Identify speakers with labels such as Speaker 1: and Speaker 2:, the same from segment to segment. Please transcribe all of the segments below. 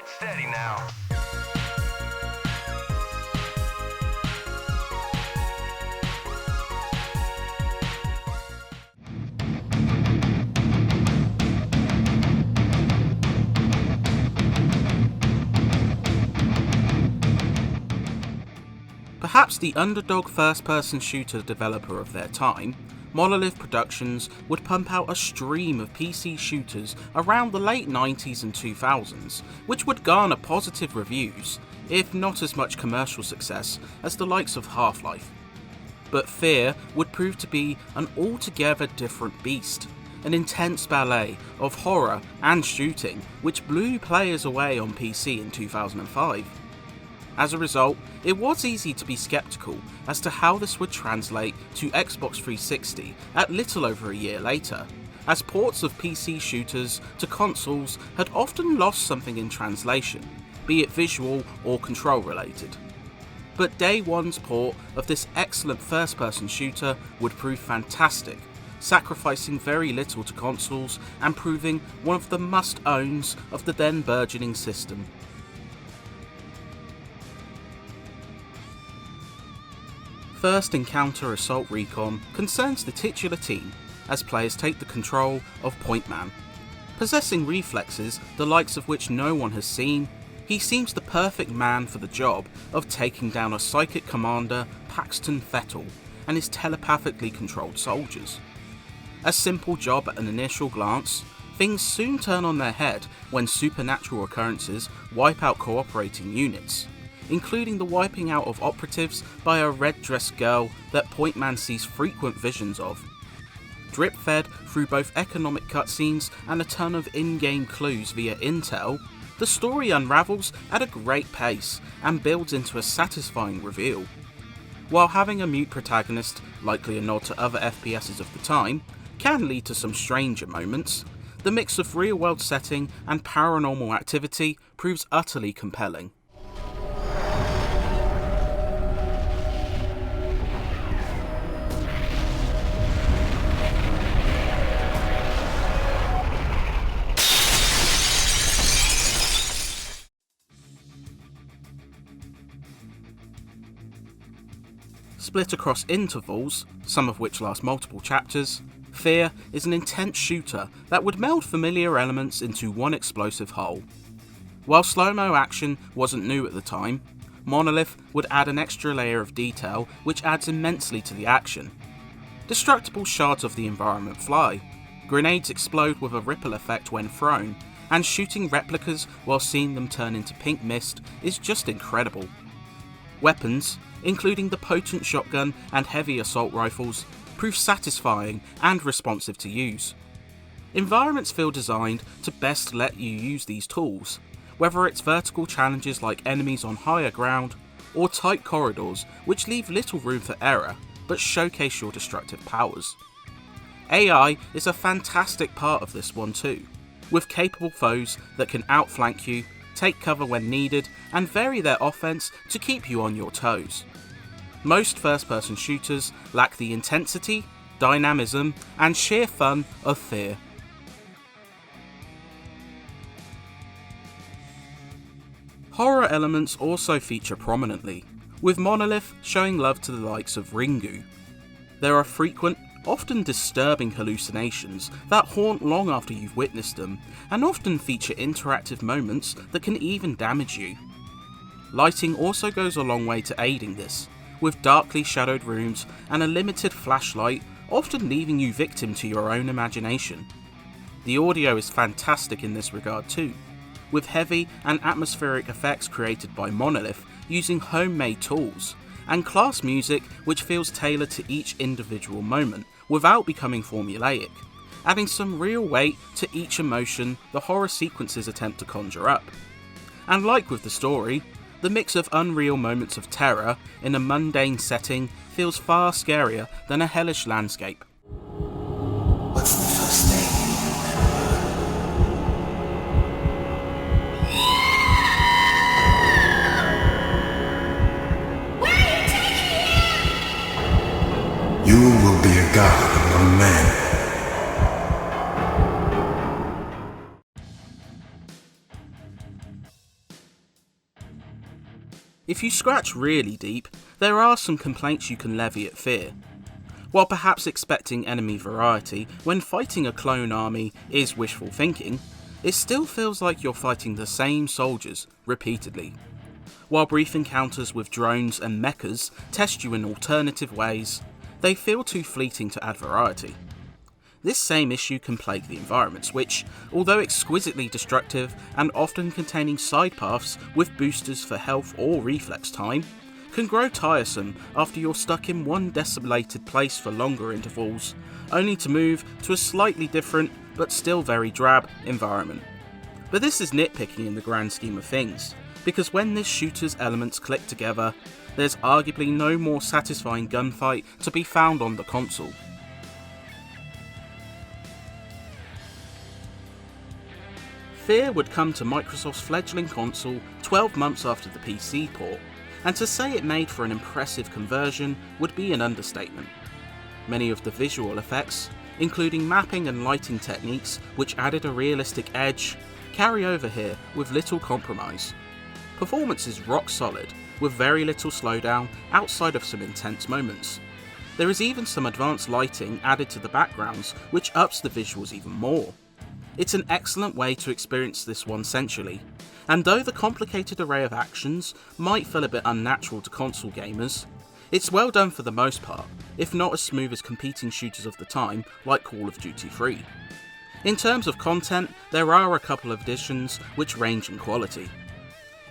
Speaker 1: Get steady now.
Speaker 2: Perhaps the underdog first-person shooter developer of their time, Monolith Productions would pump out a stream of PC shooters around the late 90s and 2000s, which would garner positive reviews, if not as much commercial success as the likes of Half-Life. But F.E.A.R would prove to be an altogether different beast, an intense ballet of horror and shooting which blew players away on PC in 2005. As a result, it was easy to be skeptical as to how this would translate to Xbox 360 at little over a year later, as ports of PC shooters to consoles had often lost something in translation, be it visual or control related. But day one's port of this excellent first-person shooter would prove fantastic, sacrificing very little to consoles and proving one of the must-owns of the then burgeoning system. First Encounter Assault Recon concerns the titular team, as players take the control of Point Man. Possessing reflexes the likes of which no one has seen, he seems the perfect man for the job of taking down a psychic commander, Paxton Fettel, and his telepathically controlled soldiers. A simple job at an initial glance, things soon turn on their head when supernatural occurrences wipe out cooperating units, including the wiping out of operatives by a red-dressed girl that Point Man sees frequent visions of. Drip-fed through both economic cutscenes and a ton of in-game clues via intel, the story unravels at a great pace and builds into a satisfying reveal. While having a mute protagonist, likely a nod to other FPSs of the time, can lead to some stranger moments, the mix of real-world setting and paranormal activity proves utterly compelling. Split across intervals, some of which last multiple chapters, F.E.A.R is an intense shooter that would meld familiar elements into one explosive whole. While slow-mo action wasn't new at the time, Monolith would add an extra layer of detail which adds immensely to the action. Destructible shards of the environment fly, grenades explode with a ripple effect when thrown, and shooting replicas while seeing them turn into pink mist is just incredible. Weapons, including the potent shotgun and heavy assault rifles, prove satisfying and responsive to use. Environments feel designed to best let you use these tools, whether it's vertical challenges like enemies on higher ground, or tight corridors which leave little room for error but showcase your destructive powers. AI is a fantastic part of this one too, with capable foes that can outflank you, take cover when needed, and vary their offense to keep you on your toes. Most first-person shooters lack the intensity, dynamism, and sheer fun of F.E.A.R. Horror elements also feature prominently, with Monolith showing love to the likes of Ringu. There are frequent, often disturbing hallucinations that haunt long after you've witnessed them, and often feature interactive moments that can even damage you. Lighting also goes a long way to aiding this, with darkly shadowed rooms and a limited flashlight often leaving you victim to your own imagination. The audio is fantastic in this regard too, with heavy and atmospheric effects created by Monolith using homemade tools, and class music which feels tailored to each individual moment without becoming formulaic, adding some real weight to each emotion the horror sequences attempt to conjure up. And like with the story, the mix of unreal moments of terror in a mundane setting feels far scarier than a hellish landscape.
Speaker 3: What's the first thing you will be a god among men.
Speaker 2: If you scratch really deep, there are some complaints you can levy at F.E.A.R. While perhaps expecting enemy variety when fighting a clone army is wishful thinking, it still feels like you're fighting the same soldiers repeatedly. While brief encounters with drones and mechas test you in alternative ways, they feel too fleeting to add variety. This same issue can plague the environments which, although exquisitely destructive and often containing side paths with boosters for health or reflex time, can grow tiresome after you're stuck in one desolated place for longer intervals, only to move to a slightly different, but still very drab, environment. But this is nitpicking in the grand scheme of things, because when this shooter's elements click together, there's arguably no more satisfying gunfight to be found on the console. F.E.A.R. would come to Microsoft's fledgling console 12 months after the PC port, and to say it made for an impressive conversion would be an understatement. Many of the visual effects, including mapping and lighting techniques which added a realistic edge, carry over here with little compromise. Performance is rock solid, with very little slowdown outside of some intense moments. There is even some advanced lighting added to the backgrounds which ups the visuals even more. It's an excellent way to experience this one sensually, and though the complicated array of actions might feel a bit unnatural to console gamers, it's well done for the most part, if not as smooth as competing shooters of the time like Call of Duty 3. In terms of content, there are a couple of additions which range in quality.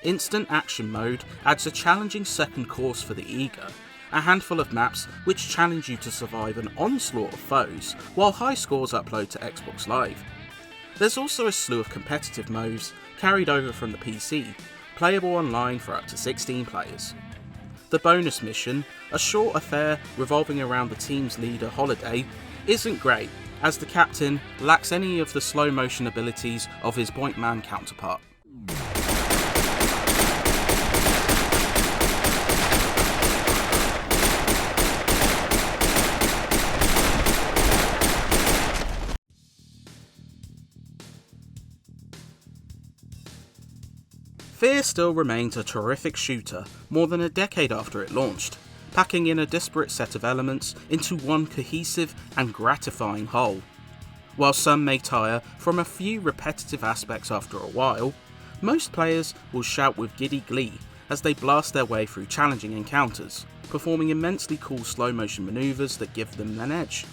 Speaker 2: Instant Action Mode adds a challenging second course for the eager, a handful of maps which challenge you to survive an onslaught of foes, while high scores upload to Xbox Live. There's also a slew of competitive modes carried over from the PC, playable online for up to 16 players. The bonus mission, a short affair revolving around the team's leader Holiday, isn't great, as the captain lacks any of the slow motion abilities of his point man counterpart. F.E.A.R. still remains a terrific shooter more than a decade after it launched, packing in a disparate set of elements into one cohesive and gratifying whole. While some may tire from a few repetitive aspects after a while, most players will shout with giddy glee as they blast their way through challenging encounters, performing immensely cool slow motion maneuvers that give them an edge.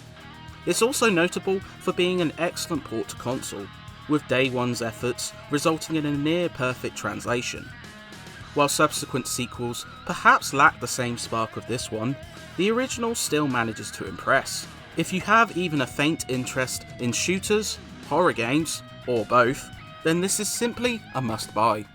Speaker 2: It's also notable for being an excellent port to console, with day one's efforts resulting in a near-perfect translation. While subsequent sequels perhaps lack the same spark of this one, the original still manages to impress. If you have even a faint interest in shooters, horror games, or both, then this is simply a must-buy.